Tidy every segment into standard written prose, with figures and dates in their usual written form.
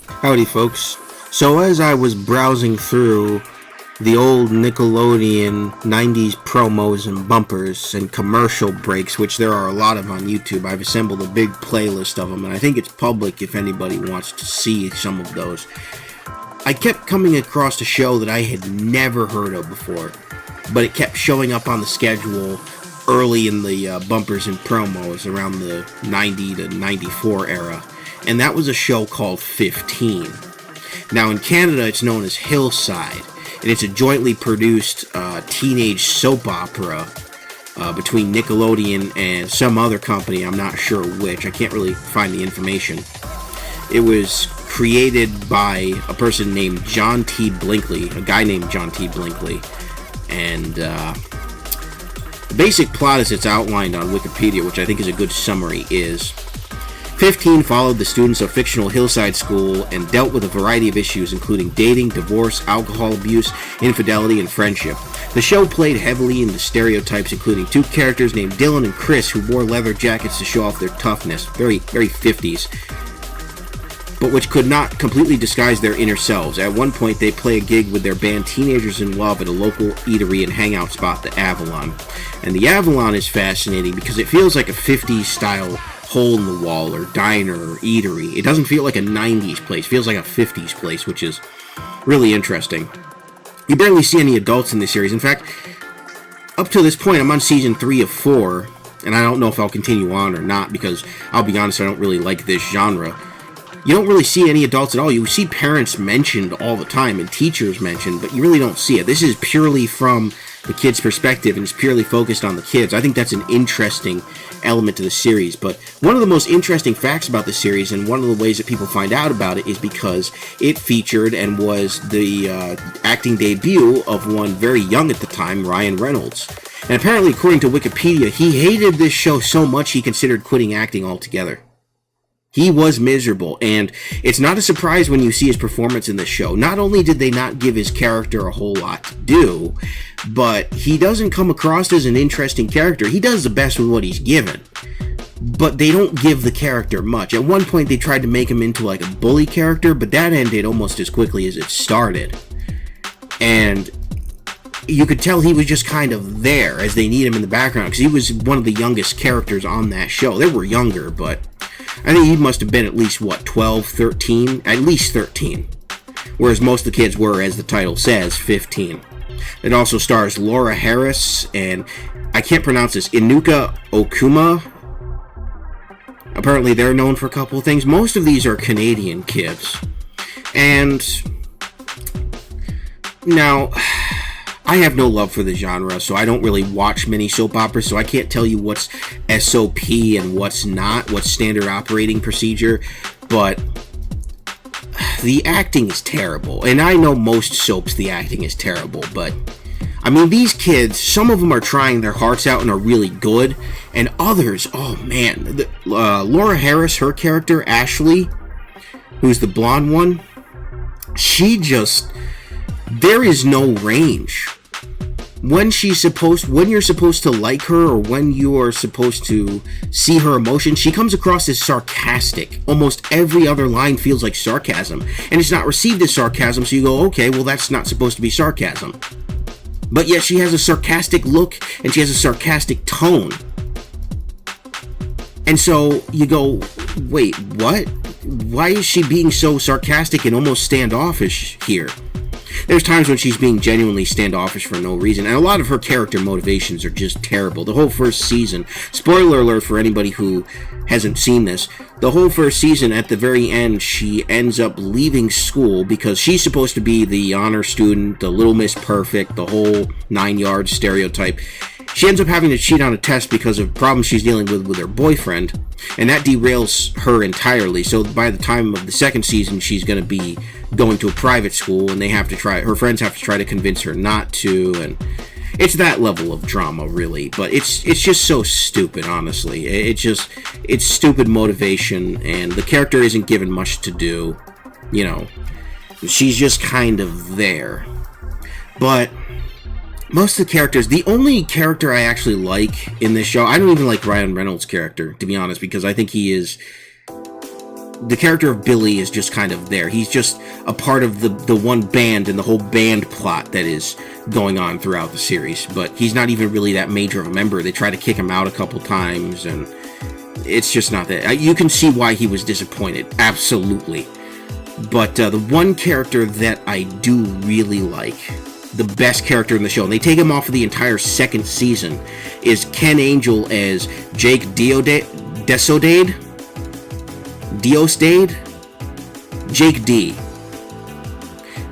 Howdy, folks. So as I was browsing through the old Nickelodeon 90s promos and bumpers and commercial breaks, which there are a lot of on YouTube, I've assembled a big playlist of them, and I think it's public if anybody wants to see some of those. I kept coming across a show that I had never heard of before, but it kept showing up on the schedule early in the bumpers and promos around the 90 to 94 era, and that was a show called 15. Now in Canada it's known as Hillside, and it's a jointly produced teenage soap opera between Nickelodeon and some other company, I'm not sure which, I can't really find the information. It was created by a person named John T. Blinkley, a guy named John T. Blinkley, and the basic plot as it's outlined on Wikipedia, which I think is a good summary, is 15 followed the students of fictional Hillside School and dealt with a variety of issues including dating, divorce, alcohol abuse, infidelity, and friendship. The show played heavily into stereotypes, including two characters named Dylan and Chris who wore leather jackets to show off their toughness, very 50s, but which could not completely disguise their inner selves. At one point, they play a gig with their band Teenagers in Love at a local eatery and hangout spot, the Avalon. And the Avalon is fascinating because it feels like a 50s style hole-in-the-wall or diner or eatery. It doesn't feel like a 90s place. It feels like a 50s place, which is really interesting. You barely see any adults in this series. In fact, up to this point, I'm on season 3 of 4, and I don't know if I'll continue on or not because, I'll be honest, I don't really like this genre. You don't really see any adults at all. You see parents mentioned all the time and teachers mentioned, but you really don't see it. This is purely from the kids' perspective, and it's purely focused on the kids. I think that's an interesting element to the series, but one of the most interesting facts about the series, and one of the ways that people find out about it, is because it featured and was the acting debut of one very young at the time, Ryan Reynolds. And apparently, according to Wikipedia, he hated this show so much he considered quitting acting altogether. He was miserable, and it's not a surprise when you see his performance in this show. Not only did they not give his character a whole lot to do, but he doesn't come across as an interesting character. He does the best with what he's given, but they don't give the character much. At one point, they tried to make him into like a bully character, but that ended almost as quickly as it started. And you could tell he was just kind of there as they need him in the background, because he was one of the youngest characters on that show. They were younger, but I think he must have been at least, 12, 13? At least 13. Whereas most of the kids were, as the title says, 15. It also stars Laura Harris and, I can't pronounce this, Inuka Okuma. Apparently they're known for a couple of things. Most of these are Canadian kids. And now, I have no love for the genre, so I don't really watch many soap operas, so I can't tell you what's SOP and what's not, what's standard operating procedure, but the acting is terrible. And I know most soaps, the acting is terrible, but I mean, these kids, some of them are trying their hearts out and are really good, and others, oh man, Laura Harris, her character, Ashley, who's the blonde one, there is no range. When you're supposed to like her, or when you are supposed to see her emotions, she comes across as sarcastic. Almost every other line feels like sarcasm, and it's not received as sarcasm, so you go, okay, well that's not supposed to be sarcasm. But yet she has a sarcastic look, and she has a sarcastic tone. And so you go, wait, what? Why is she being so sarcastic and almost standoffish here? There's times when she's being genuinely standoffish for no reason, and a lot of her character motivations are just terrible. The whole first season, spoiler alert for anybody who hasn't seen this, the whole first season, at the very end, she ends up leaving school because she's supposed to be the honor student, the Little Miss Perfect, the whole 9-yard stereotype. She ends up having to cheat on a test because of problems she's dealing with her boyfriend, and that derails her entirely. So by the time of the second season, she's going to be going to a private school, and her friends have to try to convince her not to, and it's that level of drama, really. But it's just so stupid, honestly. It's stupid motivation, and the character isn't given much to do. You know, she's just kind of there. But most of the characters, the only character I actually like in this show, I don't even like Ryan Reynolds' character, to be honest, because I think he is, the character of Billy is just kind of there. He's just a part of the one band and the whole band plot that is going on throughout the series, but he's not even really that major of a member. They try to kick him out a couple times, and it's just not that. You can see why he was disappointed, absolutely. But the one character that I do really like, the best character in the show, and they take him off of the entire second season, is Ken Angel as Jake Diosdade? Jake D.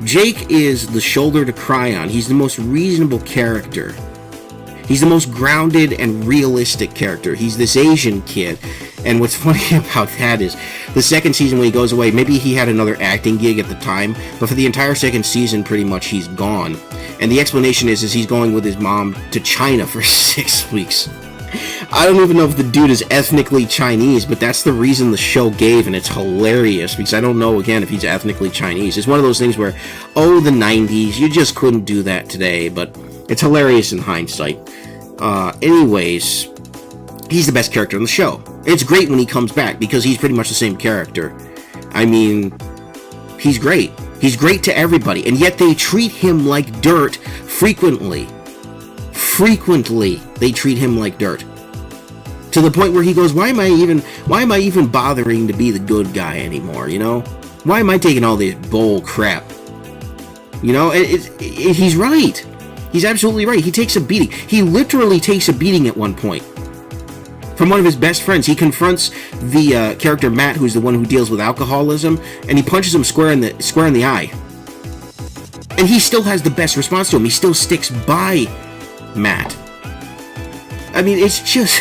Jake is the shoulder to cry on. He's the most reasonable character. He's the most grounded and realistic character. He's this Asian kid. And what's funny about that is, the second season when he goes away, maybe he had another acting gig at the time, but for the entire second season, pretty much he's gone. And the explanation is he's going with his mom to China for 6 weeks. I don't even know if the dude is ethnically Chinese, but that's the reason the show gave, and it's hilarious, because I don't know, again, if he's ethnically Chinese. It's one of those things where, oh, the 90s, you just couldn't do that today, but it's hilarious in hindsight. Anyways, he's the best character in the show. It's great when he comes back, because he's pretty much the same character. I mean, he's great. He's great to everybody, and yet they treat him like dirt frequently. Frequently, they treat him like dirt. To the point where he goes, why am I even bothering to be the good guy anymore, you know? Why am I taking all this bull crap? You know, he's right. He's absolutely right. He takes a beating. He literally takes a beating at one point from one of his best friends. He confronts the character Matt, who's the one who deals with alcoholism, and he punches him square in the eye. And he still has the best response to him. He still sticks by Matt. I mean, it's just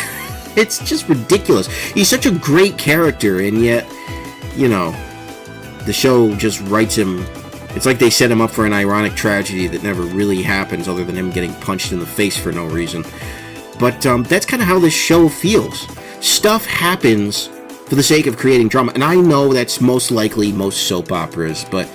ridiculous. He's such a great character, and yet, you know, the show just writes him. It's like they set him up for an ironic tragedy that never really happens, other than him getting punched in the face for no reason. But that's kind of how this show feels. Stuff happens for the sake of creating drama, and I know that's most likely most soap operas, but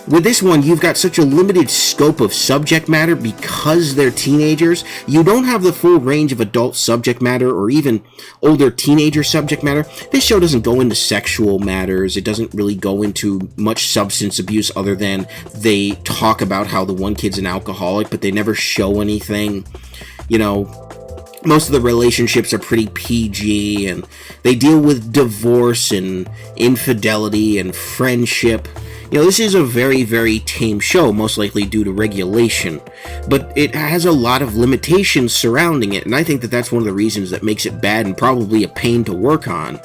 with this one, you've got such a limited scope of subject matter because they're teenagers. You don't have the full range of adult subject matter or even older teenager subject matter. This show doesn't go into sexual matters. It doesn't really go into much substance abuse, other than they talk about how the one kid's an alcoholic, but they never show anything. You know, most of the relationships are pretty PG, and they deal with divorce and infidelity and friendship. You know, this is a very, very tame show, most likely due to regulation, but it has a lot of limitations surrounding it, and I think that that's one of the reasons that makes it bad and probably a pain to work on.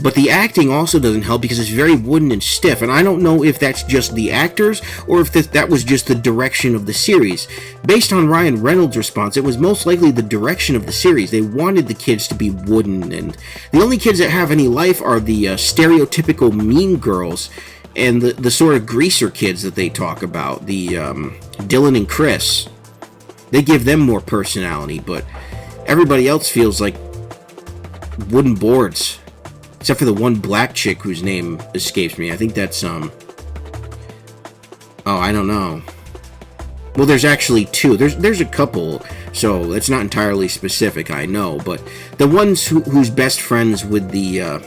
But the acting also doesn't help, because it's very wooden and stiff, and I don't know if that's just the actors, or if that was just the direction of the series. Based on Ryan Reynolds' response, it was most likely the direction of the series. They wanted the kids to be wooden, and the only kids that have any life are the stereotypical mean girls, and the sort of greaser kids that they talk about, the Dylan and Chris. They give them more personality, but everybody else feels like wooden boards. Except for the one black chick whose name escapes me. I think that's, oh, I don't know. Well, there's actually two. There's a couple, so it's not entirely specific, I know, but the ones who's best friends with the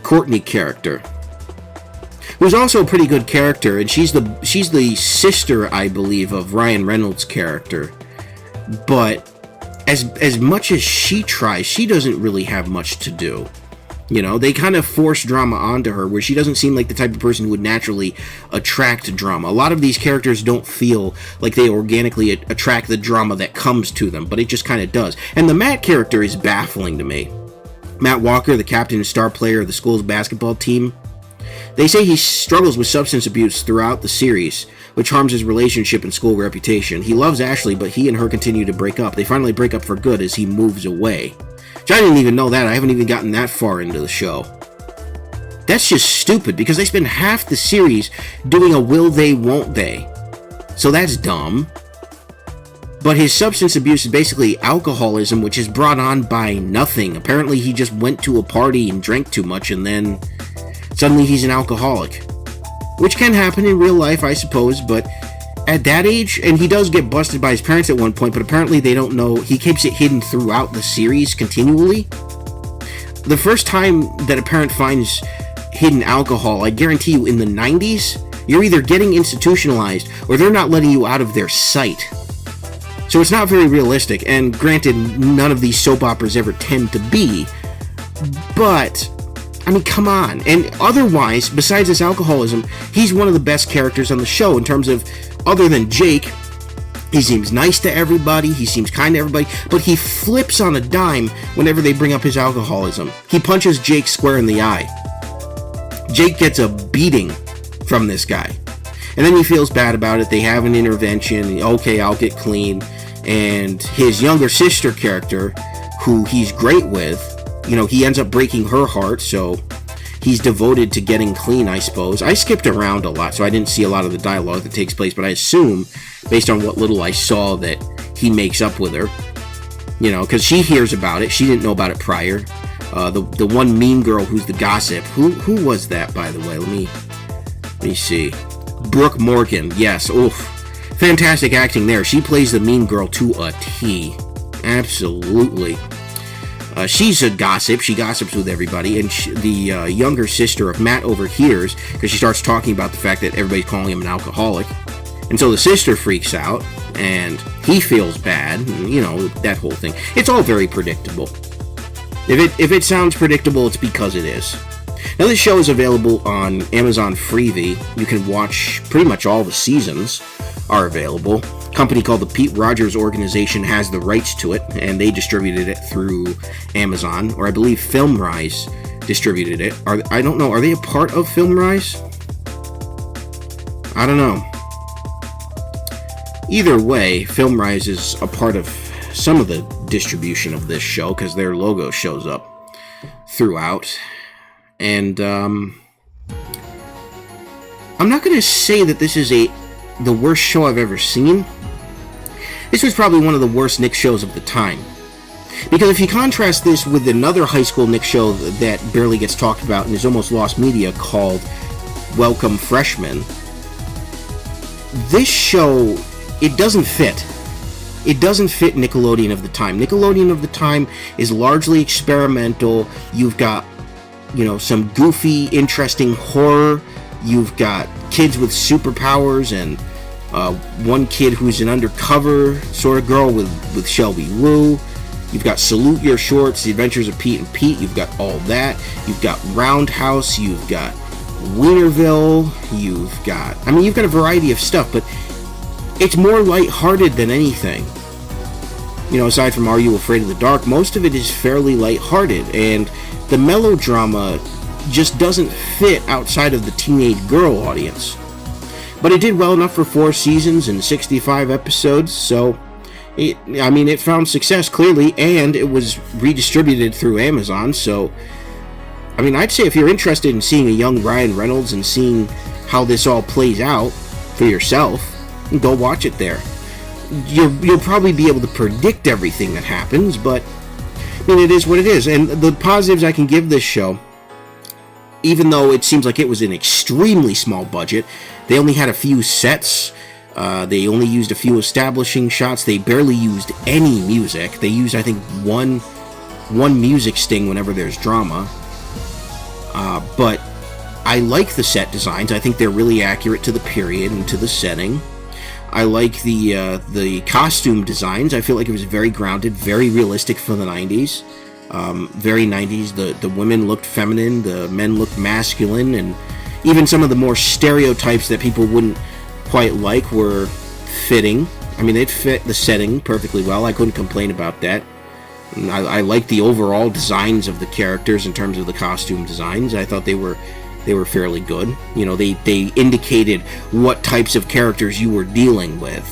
Courtney character, who's also a pretty good character, and she's the sister, I believe, of Ryan Reynolds' character. But as much as she tries, she doesn't really have much to do. You know, they kind of force drama onto her, where she doesn't seem like the type of person who would naturally attract drama. A lot of these characters don't feel like they organically attract the drama that comes to them, but it just kind of does. And the Matt character is baffling to me. Matt Walker, the captain and star player of the school's basketball team, they say he struggles with substance abuse throughout the series, which harms his relationship and school reputation. He loves Ashley, but he and her continue to break up. They finally break up for good as he moves away. Which I didn't even know that. I haven't even gotten that far into the show. That's just stupid, because they spend half the series doing a will they, won't they. So that's dumb. But his substance abuse is basically alcoholism, which is brought on by nothing. Apparently he just went to a party and drank too much, and then suddenly he's an alcoholic. Which can happen in real life, I suppose, but at that age, and he does get busted by his parents at one point, but apparently they don't know. He keeps it hidden throughout the series continually. The first time that a parent finds hidden alcohol, I guarantee you, in the 90s, you're either getting institutionalized or they're not letting you out of their sight. So it's not very realistic, and granted, none of these soap operas ever tend to be, but I mean, come on. And otherwise, besides this alcoholism, he's one of the best characters on the show in terms of, other than Jake, he seems nice to everybody, he seems kind to everybody, but he flips on a dime whenever they bring up his alcoholism. He punches Jake square in the eye. Jake gets a beating from this guy. And then he feels bad about it. They have an intervention. Okay, I'll get clean. And his younger sister character, who he's great with, you know, he ends up breaking her heart, so he's devoted to getting clean, I suppose. I skipped around a lot, so I didn't see a lot of the dialogue that takes place, but I assume, based on what little I saw, that he makes up with her. You know, because she hears about it. She didn't know about it prior. The one mean girl who's the gossip. Who was that, by the way? Let me see. Brooke Morgan. Yes. Oof. Fantastic acting there. She plays the mean girl to a T. Absolutely. She's a gossip. She gossips with everybody. And the younger sister of Matt overhears because she starts talking about the fact that everybody's calling him an alcoholic. And so the sister freaks out and he feels bad. And, you know, that whole thing. It's all very predictable. If it sounds predictable, it's because it is. Now, this show is available on Amazon Freevee. You can watch pretty much all the seasons are available. A company called the Pete Rogers Organization has the rights to it, and they distributed it through Amazon, or I believe FilmRise distributed it. I don't know, are they a part of FilmRise? I don't know. Either way, FilmRise is a part of some of the distribution of this show, because their logo shows up throughout. And I'm not going to say that this is the worst show I've ever seen. This was probably one of the worst Nick shows of the time. Because if you contrast this with another high school Nick show that barely gets talked about and is almost lost media called Welcome Freshmen, this show, it doesn't fit. It doesn't fit Nickelodeon of the time. Nickelodeon of the time is largely experimental. You've got, you know, some goofy, interesting horror. You've got kids with superpowers and one kid who's an undercover sort of girl with Shelby Woo. You've got Salute Your Shorts, The Adventures of Pete and Pete. You've got all that. You've got Roundhouse. You've got Wienerville. You've got a variety of stuff, but it's more lighthearted than anything. You know, aside from Are You Afraid of the Dark, most of it is fairly lighthearted, and the melodrama just doesn't fit outside of the teenage girl audience. But it did well enough for 4 seasons and 65 episodes, so it found success clearly, and it was redistributed through Amazon, so I'd say if you're interested in seeing a young Ryan Reynolds and seeing how this all plays out for yourself, go watch it there. You'll probably be able to predict everything that happens, but it is what it is. And the positives I can give this show, even though it seems like it was an extremely small budget, they only had a few sets, they only used a few establishing shots, they barely used any music. They used, I think, one music sting whenever there's drama. But I like the set designs. I think they're really accurate to the period and to the setting. I like the costume designs. I feel like it was very grounded, very realistic for the 90s. Very 90s. The women looked feminine, the men looked masculine, and even some of the more stereotypes that people wouldn't quite like were fitting. It fit the setting perfectly well. I couldn't complain about that. I liked the overall designs of the characters in terms of the costume designs. I thought they were fairly good. They indicated what types of characters you were dealing with.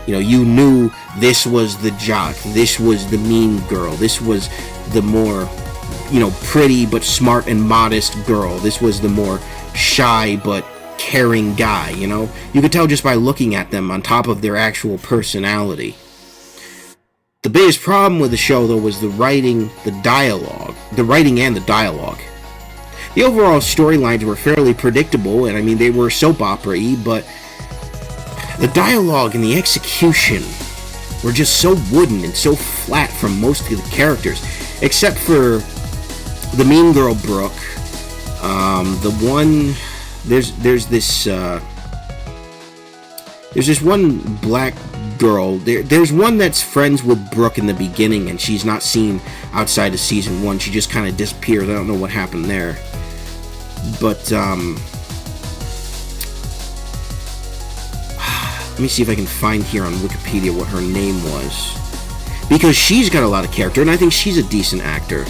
You knew this was the jock, this was the mean girl, this was the more, pretty but smart and modest girl, this was the more shy but caring guy, You could tell just by looking at them on top of their actual personality. The biggest problem with the show, though, was the writing and the dialogue. The overall storylines were fairly predictable, and they were soap opera-y, but The dialogue and the execution were just so wooden and so flat from most of the characters, except for the mean girl Brooke. The one there's this one black girl. There's one that's friends with Brooke in the beginning, and she's not seen outside of season 1. She just kind of disappears. I don't know what happened there. But let me see if I can find here on Wikipedia what her name was, because she's got a lot of character, and I think she's a decent actor.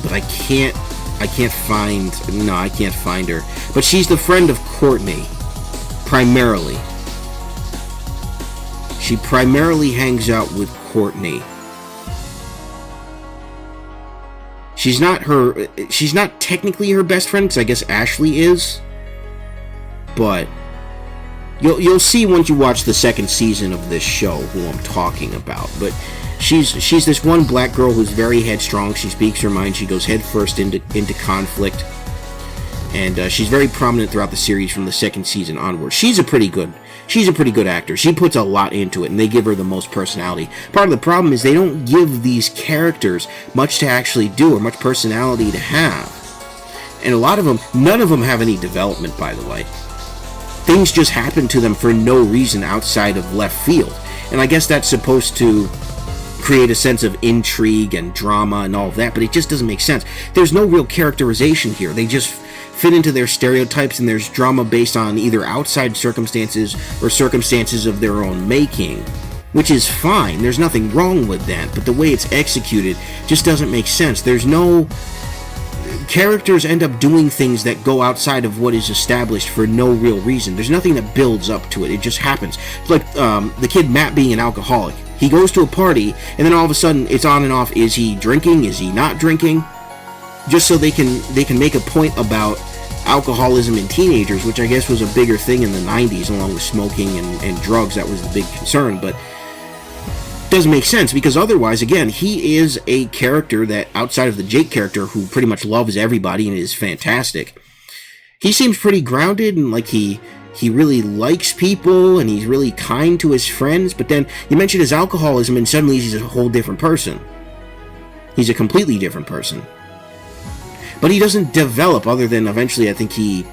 But I can't find her. But she's the friend of Courtney, primarily. She primarily hangs out with Courtney. She's not technically her best friend, because I guess Ashley is. But you'll see once you watch the second season of this show who I'm talking about. But she's this one black girl who's very headstrong. She speaks her mind. She goes headfirst into conflict, and she's very prominent throughout the series from the second season onward. She's a pretty good actor. She puts a lot into it, and they give her the most personality. Part of the problem is they don't give these characters much to actually do or much personality to have. And a lot of them, none of them have any development, by the way. Things just happen to them for no reason outside of left field. And I guess that's supposed to create a sense of intrigue and drama and all of that, but it just doesn't make sense. There's no real characterization here. They just fit into their stereotypes, and there's drama based on either outside circumstances or circumstances of their own making, which is fine. There's nothing wrong with that, but the way it's executed just doesn't make sense. There's no... Characters end up doing things that go outside of what is established for no real reason. There's nothing that builds up to it. It just happens. It's like the kid Matt being an alcoholic. He goes to a party, and then all of a sudden it's on and off. Is he drinking? Is he not drinking? Just so they can make a point about alcoholism in teenagers, which I guess was a bigger thing in the 90s, along with smoking and drugs. That was the big concern, but doesn't make sense, because otherwise, again, he is a character that, outside of the Jake character, who pretty much loves everybody and is fantastic, he seems pretty grounded, and like he really likes people, and he's really kind to his friends. But then you mention his alcoholism, and suddenly he's a whole different person. He's a completely different person. But he doesn't develop, other than eventually I think he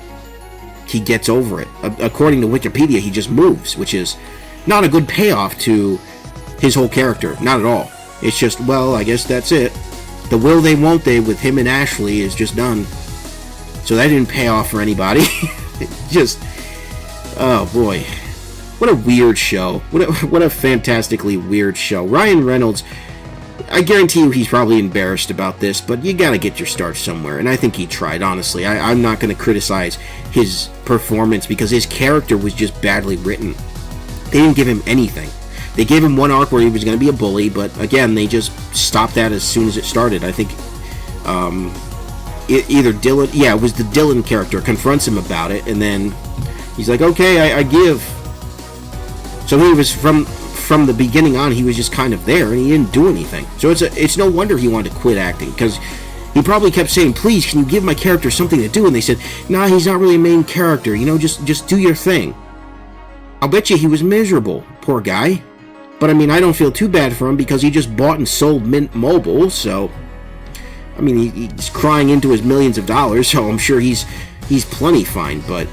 gets over it. According to Wikipedia, he just moves, which is not a good payoff to his whole character. Not at all. It's just, well, I guess that's it. The will they won't they with him and Ashley is just done. So that didn't pay off for anybody. Just, oh boy. What a weird show. What a fantastically weird show. Ryan Reynolds, I guarantee you he's probably embarrassed about this, but you gotta get your start somewhere, and I think he tried, honestly. I'm not gonna criticize his performance, because his character was just badly written. They didn't give him anything. They gave him one arc where he was going to be a bully, but again, they just stopped that as soon as it started. I think either Dylan, yeah, it was the Dylan character, confronts him about it, and then he's like, okay, I give. So he was, from the beginning on, he was just kind of there, and he didn't do anything. So it's no wonder he wanted to quit acting, because he probably kept saying, please, can you give my character something to do? And they said, nah, he's not really a main character, just do your thing. I'll bet you he was miserable, poor guy. But I mean, I don't feel too bad for him, because he just bought and sold Mint Mobile, so I mean, he's crying into his millions of dollars, so I'm sure he's plenty fine. But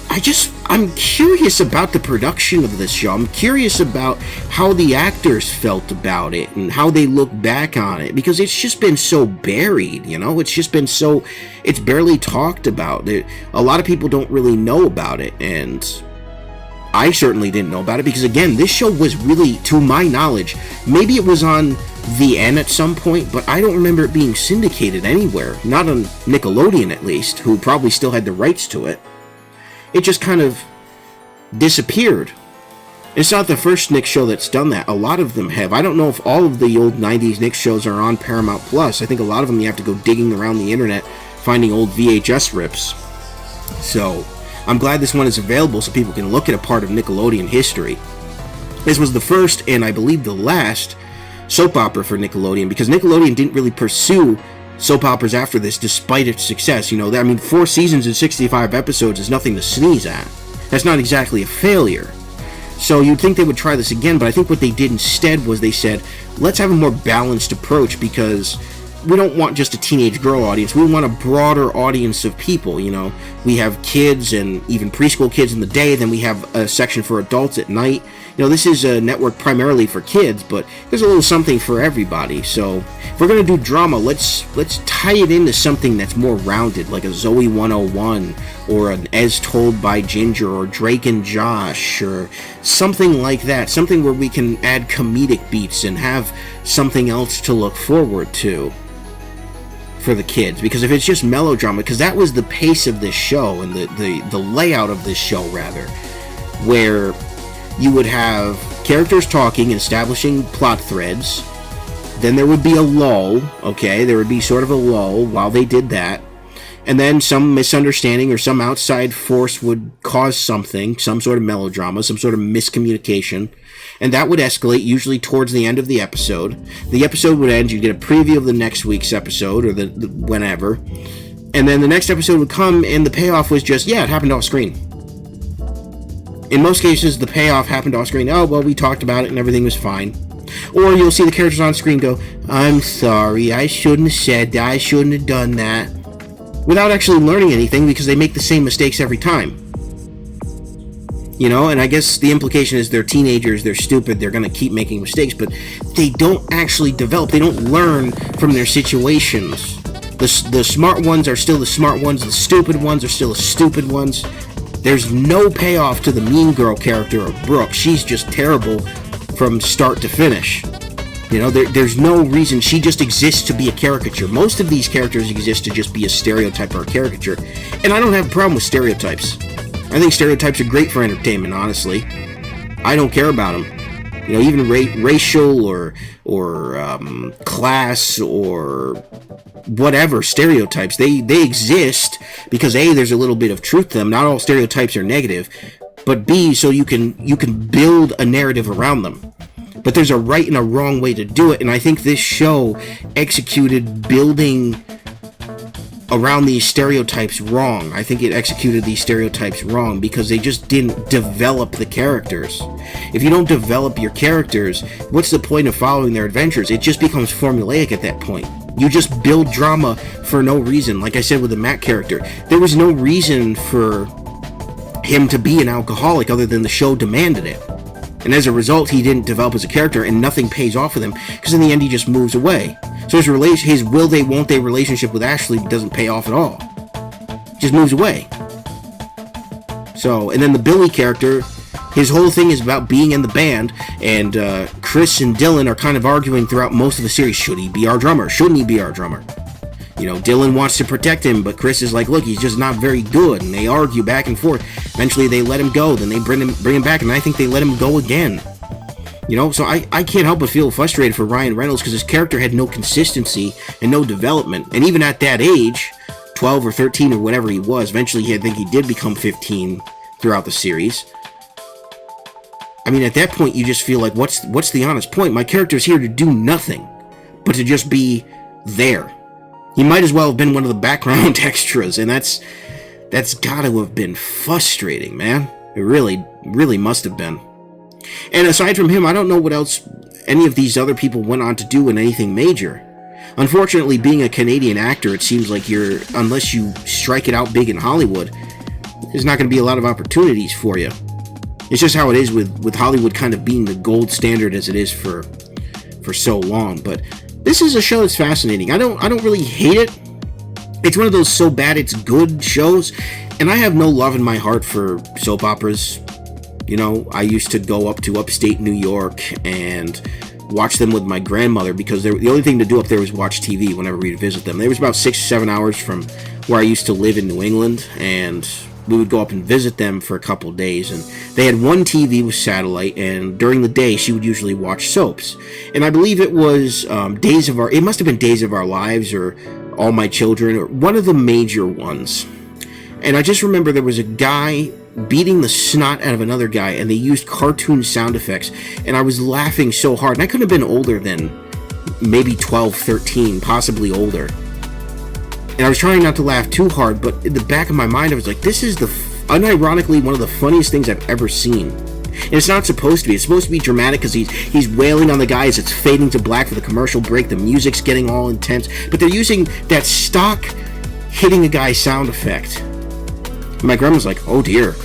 I'm curious about the production of this show. I'm curious about how the actors felt about it and how they look back on it, because it's just been so buried, it's just been so, it's barely talked about. A lot of people don't really know about it, and I certainly didn't know about it, because again, this show was really, to my knowledge, maybe it was on the N at some point, but I don't remember it being syndicated anywhere. Not on Nickelodeon, at least, who probably still had the rights to it. It just kind of disappeared. It's not the first Nick show that's done that. A lot of them have. I don't know if all of the old 90s Nick shows are on Paramount Plus. I think a lot of them you have to go digging around the internet, finding old VHS rips. So I'm glad this one is available so people can look at a part of Nickelodeon history. This was the first, and I believe the last, soap opera for Nickelodeon, because Nickelodeon didn't really pursue soap operas after this, despite its success. 4 seasons and 65 episodes is nothing to sneeze at. That's not exactly a failure. So you'd think they would try this again, but I think what they did instead was they said, let's have a more balanced approach, because we don't want just a teenage girl audience. We want a broader audience of people. We have kids and even preschool kids in the day, then we have a section for adults at night. This is a network primarily for kids, but there's a little something for everybody. So if we're going to do drama, let's tie it into something that's more rounded, like a Zoe 101 or an As Told by Ginger or Drake and Josh or something like that. Something where we can add comedic beats and have something else to look forward to for the kids. Because if it's just melodrama, because that was the pace of this show and the layout of this show, rather, where you would have characters talking and establishing plot threads. Then there would be a lull, okay? There would be sort of a lull while they did that. And then some misunderstanding or some outside force would cause something, some sort of melodrama, some sort of miscommunication. And that would escalate, usually towards the end of the episode. The episode would end, you'd get a preview of the next week's episode, or the whenever. And then the next episode would come, and the payoff was just, yeah, it happened off screen. In most cases, the payoff happened off screen. Oh, well, we talked about it and everything was fine. Or you'll see the characters on screen go, I'm sorry, I shouldn't have said that, I shouldn't have done that. Without actually learning anything, because they make the same mistakes every time. And I guess the implication is they're teenagers, they're stupid, they're going to keep making mistakes, but they don't actually develop, they don't learn from their situations. The smart ones are still the smart ones, the stupid ones are still the stupid ones. There's no payoff to the mean girl character of Brooke. She's just terrible from start to finish. There's no reason. She just exists to be a caricature. Most of these characters exist to just be a stereotype or a caricature. And I don't have a problem with stereotypes. I think stereotypes are great for entertainment, honestly. I don't care about them. Even racial or class or whatever stereotypes, they exist because A, there's a little bit of truth to them. Not all stereotypes are negative, but B, so you can build a narrative around them. But there's a right and a wrong way to do it, and I think this show executed building around these stereotypes wrong. I think it executed these stereotypes wrong because they just didn't develop the characters. If you don't develop your characters, what's the point of following their adventures? It just becomes formulaic at that point. You just build drama for no reason. Like I said with the Matt character, there was no reason for him to be an alcoholic other than the show demanded it. And as a result, he didn't develop as a character, and nothing pays off with him, because in the end he just moves away. So his will they, won't they relationship with Ashley doesn't pay off at all. Just moves away. So, and then the Billy character, his whole thing is about being in the band, and Chris and Dylan are kind of arguing throughout most of the series. Should he be our drummer? Shouldn't he be our drummer? Dylan wants to protect him, but Chris is like, look, he's just not very good, and they argue back and forth. Eventually they let him go, then they bring him back, and I think they let him go again. So I can't help but feel frustrated for Ryan Reynolds, because his character had no consistency and no development. And even at that age, 12 or 13 or whatever he was, eventually I think he did become 15 throughout the series. I mean, at that point, you just feel like, what's the honest point? My character's here to do nothing, but to just be there. He might as well have been one of the background extras, and that's got to have been frustrating, man. It really, really must have been. And aside from him, I don't know what else any of these other people went on to do in anything major. Unfortunately, being a Canadian actor, it seems like unless you strike it out big in Hollywood, there's not going to be a lot of opportunities for you. It's just how it is with Hollywood kind of being the gold standard as it is for so long. But this is a show that's fascinating. I don't really hate it. It's one of those so bad it's good shows, and I have no love in my heart for soap operas. I used to go up to upstate New York and watch them with my grandmother, because the only thing to do up there was watch TV whenever we'd visit them. It was about 6 or 7 hours from where I used to live in New England, and we would go up and visit them for a couple days, and they had one TV with satellite, and during the day she would usually watch soaps. And I believe it was it must have been Days of Our Lives or All My Children, or one of the major ones. And I just remember there was a guy beating the snot out of another guy, and they used cartoon sound effects, and I was laughing so hard. And I couldn't have been older than maybe 12, 13, possibly older. And I was trying not to laugh too hard, but in the back of my mind, I was like, this is unironically one of the funniest things I've ever seen. And it's not supposed to be. It's supposed to be dramatic because he's wailing on the guy as it's fading to black for the commercial break. The music's getting all intense. But they're using that stock hitting a guy sound effect. And my grandma's like, oh dear.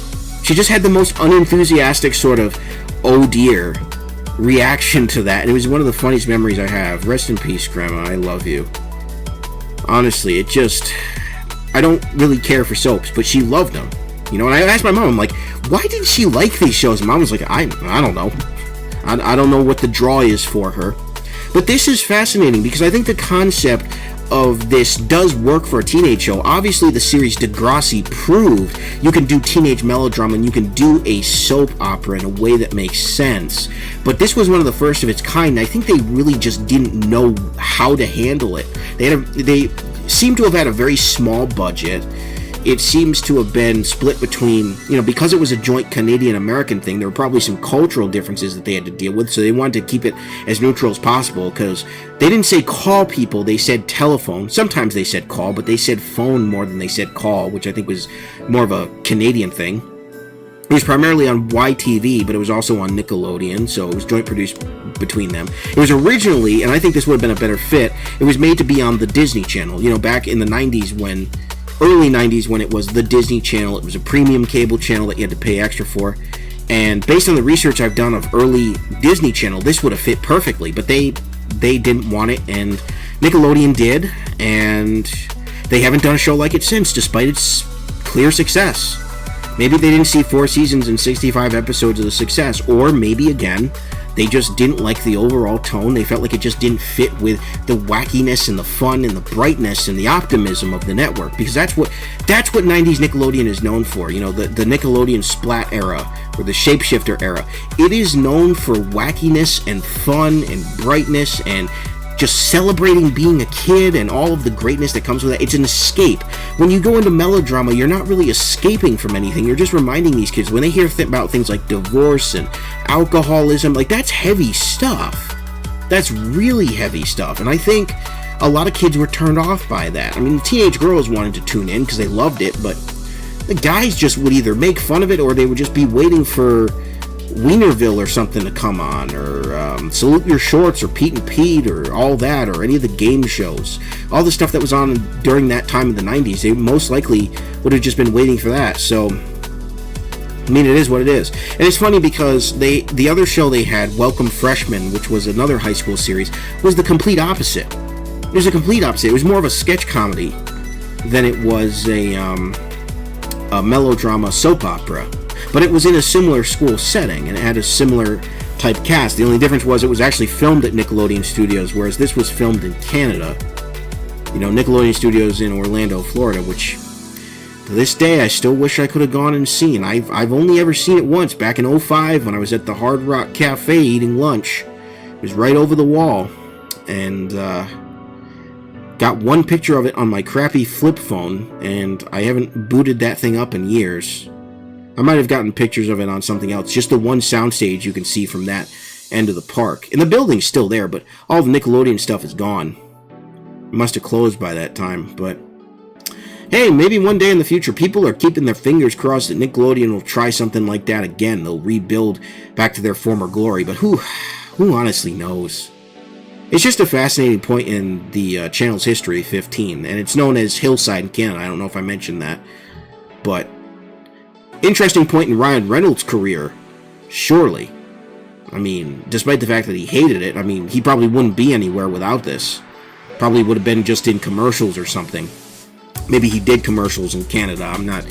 She just had the most unenthusiastic sort of, oh dear, reaction to that. And it was one of the funniest memories I have. Rest in peace, Grandma. I love you. Honestly, I don't really care for soaps, but she loved them. You know, and I asked my mom, I'm like, why did she like these shows? And Mom was like, I don't know. I don't know what the draw is for her. But this is fascinating because I think the concept of this does work for a teenage show. Obviously, the series Degrassi proved you can do teenage melodrama and you can do a soap opera in a way that makes sense. But this was one of the first of its kind. I think they really just didn't know how to handle it. They seem to have had a very small budget. It seems to have been split between, because it was a joint Canadian-American thing, there were probably some cultural differences that they had to deal with, so they wanted to keep it as neutral as possible, because they didn't say call people, they said telephone. Sometimes they said call, but they said phone more than they said call, which I think was more of a Canadian thing. It was primarily on YTV, but it was also on Nickelodeon, so it was joint produced between them. It was originally, and I think this would have been a better fit, it was made to be on the Disney Channel, back in the 90s early 90s when it was the Disney Channel. It was a premium cable channel that you had to pay extra for. And based on the research I've done of early Disney Channel, this would have fit perfectly. But they didn't want it, and Nickelodeon did. And they haven't done a show like it since, despite its clear success. Maybe they didn't see 4 seasons and 65 episodes of the success. Or maybe, again, they just didn't like the overall tone. They felt like it just didn't fit with the wackiness and the fun and the brightness and the optimism of the network. Because that's what 90s Nickelodeon is known for. The Nickelodeon Splat era or the Shapeshifter era. It is known for wackiness and fun and brightness and just celebrating being a kid and all of the greatness that comes with that. It's an escape. When you go into melodrama, you're not really escaping from anything. You're just reminding these kids, when they hear about things like divorce and alcoholism, like, that's heavy stuff. That's really heavy stuff. And I think a lot of kids were turned off by that. I mean, the teenage girls wanted to tune in because they loved it, but the guys just would either make fun of it or they would just be waiting for Wienerville or something to come on, or Salute Your Shorts, or Pete and Pete, or all that, or any of the game shows. All the stuff that was on during that time in the 90s, they most likely would have just been waiting for that. So, I mean, it is what it is. And it's funny because the other show they had, Welcome Freshmen, which was another high school series, was the complete opposite. It was a complete opposite. It was more of a sketch comedy than it was a melodrama soap opera. But it was in a similar school setting, and it had a similar type cast. The only difference was it was actually filmed at Nickelodeon Studios, whereas this was filmed in Canada. Nickelodeon Studios in Orlando, Florida, which to this day I still wish I could have gone and seen. I've only ever seen it once, back in 2005 when I was at the Hard Rock Cafe eating lunch. It was right over the wall, and got one picture of it on my crappy flip phone, and I haven't booted that thing up in years. I might have gotten pictures of it on something else. Just the one soundstage you can see from that end of the park. And the building's still there, but all the Nickelodeon stuff is gone. It must have closed by that time, but hey, maybe one day in the future, people are keeping their fingers crossed that Nickelodeon will try something like that again. They'll rebuild back to their former glory, but who honestly knows? It's just a fascinating point in the channel's history, 15, and it's known as Hillside in Canada. I don't know if I mentioned that, but interesting point in Ryan Reynolds' career, surely. I mean, despite the fact that he hated it, I mean, he probably wouldn't be anywhere without this. Probably would have been just in commercials or something. Maybe he did commercials in Canada. I'm not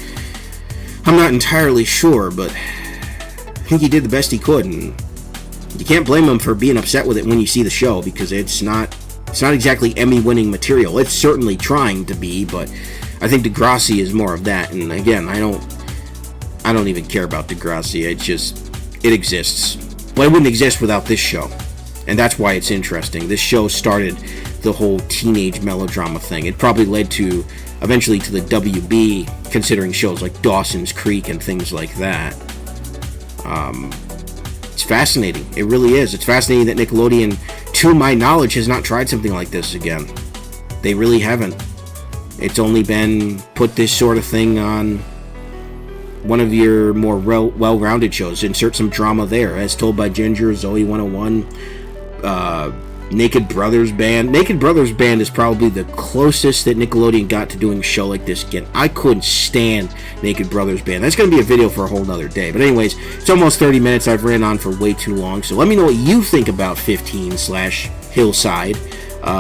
entirely sure, but I think he did the best he could, and you can't blame him for being upset with it when you see the show, because it's not exactly Emmy-winning material. It's certainly trying to be, but I think Degrassi is more of that. And again, I don't even care about Degrassi. It exists. Well, it wouldn't exist without this show, and that's why it's interesting. This show started the whole teenage melodrama thing. It probably led to eventually to the WB, considering shows like Dawson's Creek and things like that. It's fascinating. It really is. It's fascinating that Nickelodeon, to my knowledge, has not tried something like this again. They really haven't. it's only been put this sort of thing on one of your more well-rounded shows. Insert some drama there, as told by Ginger, Zoe 101, Naked Brothers Band. Naked Brothers Band is probably the closest that Nickelodeon got to doing a show like this again. I couldn't stand Naked Brothers Band. That's going to be a video for a whole nother day. But anyways, it's almost 30 minutes. I've ran on for way too long. So let me know what you think about 15/Hillside.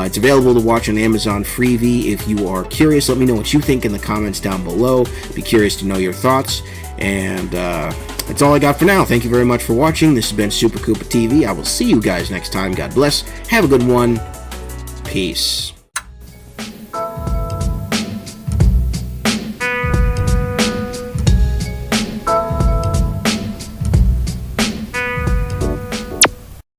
It's available to watch on Amazon Freevee. If you are curious, let me know what you think in the comments down below. Be curious to know your thoughts. And that's all I got for now. Thank you very much for watching. This has been Super Koopa TV. I will see you guys next time. God bless. Have a good one. Peace.